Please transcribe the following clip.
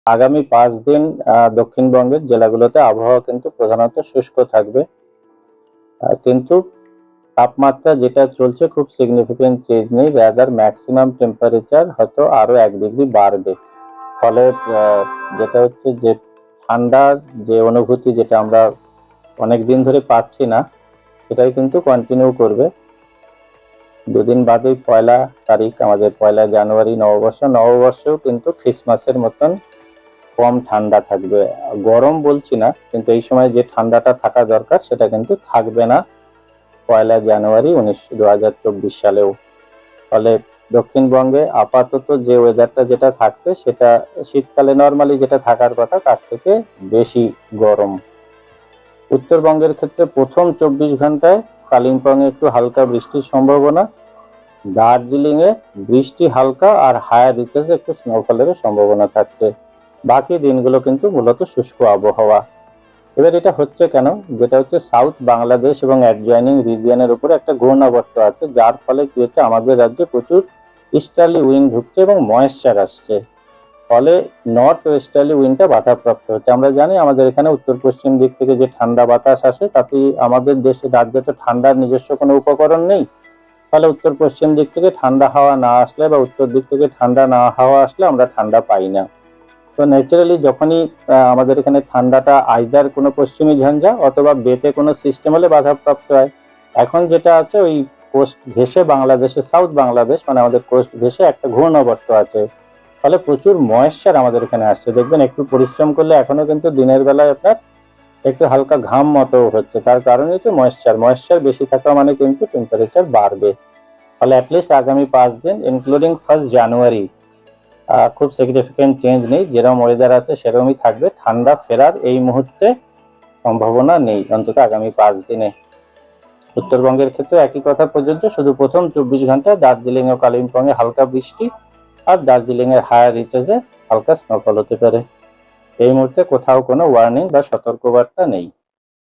আগামী 5 দিন দক্ষিণবঙ্গের জেলাগুলোতে আবহাওয়া কিন্তু প্রধানত শুষ্ক থাকবে, কিন্তু তাপমাত্রা যেটা চলছে খুব সিগনিফিকেন্ট চেঞ্জ নেই, রাদার ম্যাক্সিমাম টেম্পারেচার হয়তো আরো 1 ডিগ্রি বাড়বে। ফলে যেটা হচ্ছে যে ঠান্ডার যে অনুভূতি যেটা আমরা অনেকদিন ধরে পাচ্ছি না, সেটাই কিন্তু কন্টিনিউ করবে। দুদিন বাদেই 1 তারিখ, আমাদের 1 জানুয়ারি নববর্ষেও কিন্তু ক্রিসমাসের মতন কম ঠান্ডা থাকবে। গরম বলছি না, কিন্তু এই সময় যে ঠান্ডাটা থাকা দরকার সেটা কিন্তু থাকবে না 1 জানুয়ারি 2024 সালেও। ফলে দক্ষিণবঙ্গে আপাতত যে ওয়েদারটা যেটা থাকবে সেটা শীতকালে নর্মালি যেটা থাকার কথা তার থেকে বেশি গরম। উত্তরবঙ্গের ক্ষেত্রে প্রথম 24 ঘন্টায় কালিম্পংয়ে একটু হালকা বৃষ্টির সম্ভাবনা, দার্জিলিংয়ে বৃষ্টি হালকা আর হায়ার রিচেসে একটু স্নোফলেরও সম্ভাবনা থাকছে। বাকি দিনগুলো কিন্তু মূলত শুষ্ক আবহাওয়া। এবার এটা হচ্ছে কেন, যেটা হচ্ছে সাউথ বাংলাদেশ এবং অ্যাডজয়নিং রিজিয়নের উপরে একটা ঘূর্ণাবর্ত আছে, যার ফলে কি হচ্ছে আমাদের রাজ্যে প্রচুর ইস্টার্লি উইন্ড ঢুকছে এবং ময়েশ্চার আসছে। ফলে নর্থ ওয়েস্টার্লি উইন্ডটা বাধাপ্রাপ্ত হচ্ছে। আমরা জানি আমাদের এখানে উত্তর পশ্চিম দিক থেকে যে ঠান্ডা বাতাস আসে তাতে আমাদের দেশে রাজ্যে তো ঠান্ডার নিজস্ব কোনো উপকরণ নেই। ফলে উত্তর পশ্চিম দিক থেকে ঠান্ডা হাওয়া না আসলে বা উত্তর দিক থেকে ঠান্ডা না হাওয়া আসলে আমরা ঠান্ডা পাই না। তো ন্যাচারালি যখনই আমাদের এখানে ঠান্ডাটা আইদার কোনো পশ্চিমী ঝঞ্ঝা অথবা বেতে কোনো সিস্টেম হলে বাধাপ্রাপ্ত হয়। এখন যেটা আছে ওই কোস্ট ঘেঁষে বাংলাদেশে, সাউথ বাংলাদেশ মানে আমাদের কোস্ট ঘেঁষে একটা ঘূর্ণাবর্ত আছে, ফলে প্রচুর ময়েশ্চার আমাদের এখানে আসছে। দেখবেন একটু পরিশ্রম করলে এখনো কিন্তু দিনের বেলায় আপনার একটু হালকা ঘাম মতো হচ্ছে, তার কারণে হচ্ছে ময়েশ্চার বেশি থাকা মানে কিন্তু টেম্পারেচার বাড়বে। ফলে অ্যাটলিস্ট আগামী 5 দিন ইনক্লুডিং 1 জানুয়ারি খুব সিগনিফিকেন্ট চেঞ্জ নেই, যেরকম ওয়েদার আছে সেরকমই থাকবে। ঠান্ডা ফেরার এই মুহূর্তে সম্ভাবনা নেই, অন্তত আগামী 5 দিনে। উত্তরবঙ্গের ক্ষেত্রে একই কথা প্রযোজ্য, শুধু প্রথম 24 ঘন্টা দার্জিলিং ও কালিম্পংয়ে হালকা বৃষ্টি আর দার্জিলিং এর হায়ার রিচেসে হালকা স্নোফল হতে পারে। এই মুহূর্তে কোথাও কোনো ওয়ার্নিং বা সতর্কবার্তা নেই।